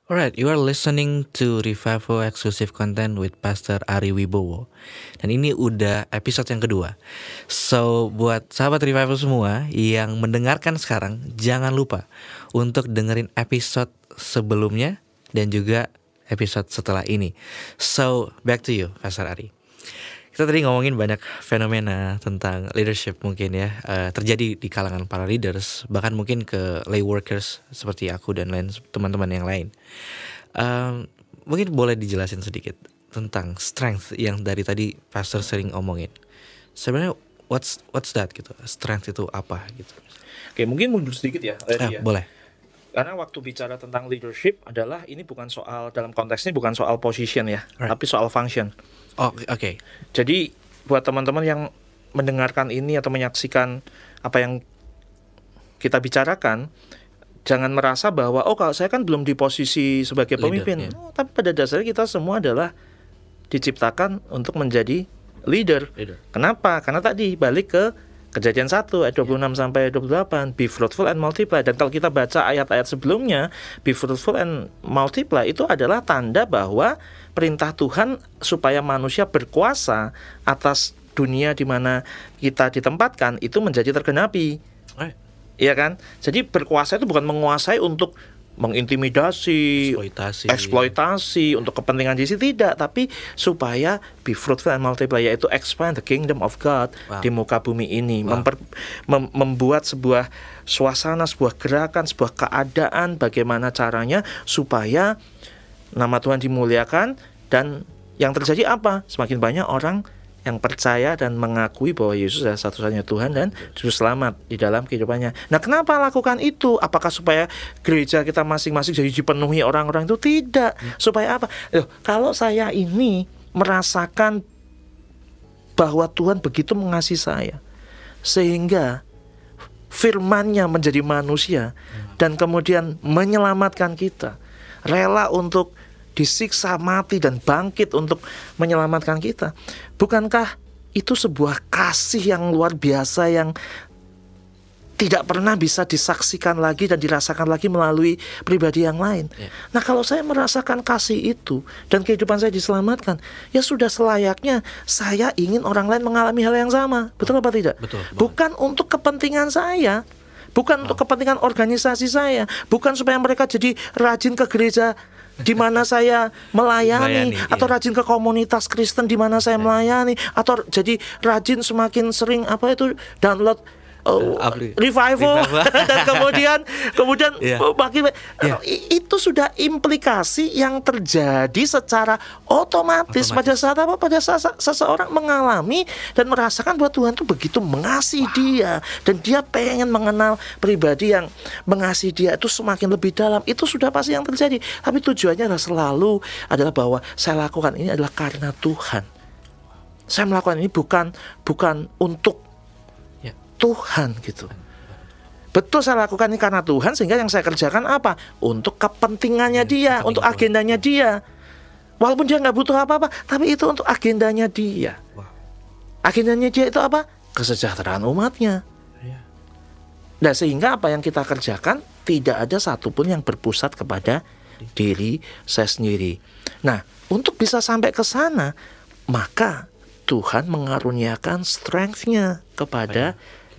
Alright, you are listening to Revival Exclusive Content with Pastor Ari Wibowo. Dan ini udah episode yang kedua. So, buat sahabat Revival semua yang mendengarkan sekarang, jangan lupa untuk dengerin episode sebelumnya dan juga episode setelah ini. So, back to you, Pastor Ari. Kita tadi ngomongin banyak fenomena tentang leadership mungkin ya, terjadi di kalangan para leaders, bahkan mungkin ke lay workers seperti aku dan lain teman-teman yang lain. Mungkin boleh dijelasin sedikit tentang strength yang dari tadi pastor sering omongin. Sebenarnya what's that gitu? Strength itu apa gitu? Oke, mungkin mundur sedikit ya. Boleh. Karena waktu bicara tentang leadership adalah ini bukan soal, dalam konteks ini bukan soal position ya, Right. tapi soal function. Oh, oke. Jadi buat teman-teman yang mendengarkan ini atau menyaksikan apa yang kita bicarakan, jangan merasa bahwa kalau saya kan belum di posisi sebagai pemimpin. Leader, Tapi pada dasarnya kita semua adalah diciptakan untuk menjadi leader. Kenapa? Karena tadi balik ke Kejadian 1 ayat 26 sampai 28, be fruitful and multiply. Dan kalau kita baca ayat-ayat sebelumnya, be fruitful and multiply itu adalah tanda bahwa perintah Tuhan supaya manusia berkuasa atas dunia di mana kita ditempatkan itu menjadi tergenapi. Right. Iya kan? Jadi berkuasa itu bukan menguasai untuk mengintimidasi, eksploitasi untuk kepentingan diri tidak, tapi supaya be fruitful and multiply, yaitu expand the kingdom of God di muka bumi ini. Membuat sebuah suasana, sebuah gerakan, sebuah keadaan bagaimana caranya supaya nama Tuhan dimuliakan. Dan yang terjadi apa? Semakin banyak orang yang percaya dan mengakui bahwa Yesus adalah satu-satunya Tuhan dan juru selamat di dalam kehidupannya. Nah, kenapa lakukan itu? Apakah supaya gereja kita masing-masing jadi dipenuhi orang-orang itu? Tidak. Supaya apa? Kalau saya ini merasakan bahwa Tuhan begitu mengasihi saya, sehingga firman-Nya menjadi manusia dan kemudian menyelamatkan kita, rela untuk disiksa, mati, dan bangkit untuk menyelamatkan kita. Bukankah itu sebuah kasih yang luar biasa yang tidak pernah bisa disaksikan lagi dan dirasakan lagi melalui pribadi yang lain? Nah, kalau saya merasakan kasih itu dan kehidupan saya diselamatkan, ya sudah selayaknya saya ingin orang lain mengalami hal yang sama. Betul apa tidak? Betul. Bukan untuk kepentingan saya, bukan untuk kepentingan organisasi saya, bukan supaya mereka jadi rajin ke gereja di mana saya melayani, atau rajin ke komunitas Kristen di mana saya melayani, atau jadi rajin semakin sering download revival dan kemudian makin itu sudah implikasi yang terjadi secara otomatis. Pada saat seseorang mengalami dan merasakan bahwa Tuhan itu begitu mengasihi dia dan dia pengen mengenal pribadi yang mengasihi dia itu semakin lebih dalam, itu sudah pasti yang terjadi. Tapi tujuannya selalu adalah bahwa saya lakukan ini adalah karena Tuhan. Saya melakukan ini bukan untuk Tuhan gitu. Betul, saya lakukan ini karena Tuhan, sehingga yang saya kerjakan apa? Untuk kepentingannya dia, untuk agendanya dia. Walaupun dia nggak butuh apa-apa, tapi itu untuk agendanya dia. Agendanya dia itu apa? Kesejahteraan umatnya. Nah, sehingga apa yang kita kerjakan tidak ada satupun yang berpusat kepada diri saya sendiri. Nah, untuk bisa sampai ke sana, maka Tuhan mengaruniakan strength-nya kepada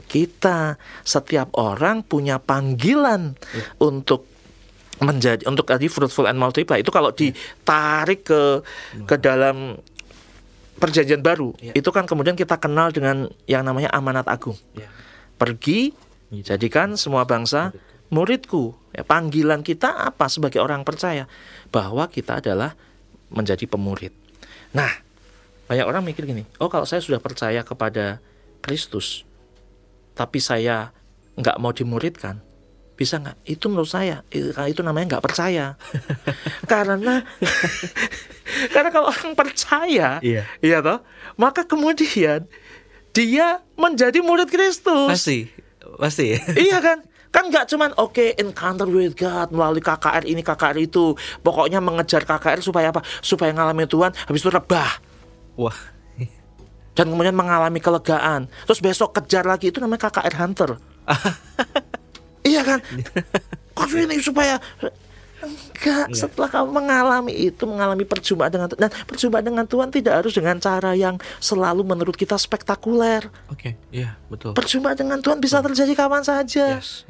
kita. Setiap orang punya panggilan untuk tadi fruitful and multiply. Itu kalau ditarik ke dalam Perjanjian Baru, itu kan kemudian kita kenal dengan yang namanya amanat agung. Pergi, jadikan semua bangsa muridku. Panggilan kita apa sebagai orang percaya? Bahwa kita adalah menjadi pemurid. Nah, banyak orang mikir gini, kalau saya sudah percaya kepada Kristus, tapi saya nggak mau dimuridkan, bisa nggak? Itu menurut saya, itu namanya nggak percaya. Karena kalau orang percaya, iya toh, maka kemudian dia menjadi murid Kristus. Pasti. Iya kan? Kan nggak cuman encounter with God melalui KKR ini, KKR itu. Pokoknya mengejar KKR supaya apa? Supaya ngalami Tuhan, habis itu rebah. Wah. Dan kemudian mengalami kelegaan. Terus besok kejar lagi, itu namanya KKR Hunter. Iya kan? Kok ini supaya Enggak, setelah kamu mengalami itu, mengalami perjumpaan dengan Tuhan. Dan perjumpaan dengan Tuhan tidak harus dengan cara yang selalu menurut kita spektakuler. Oke, iya betul. Perjumpaan dengan Tuhan bisa terjadi kapan saja. Yes,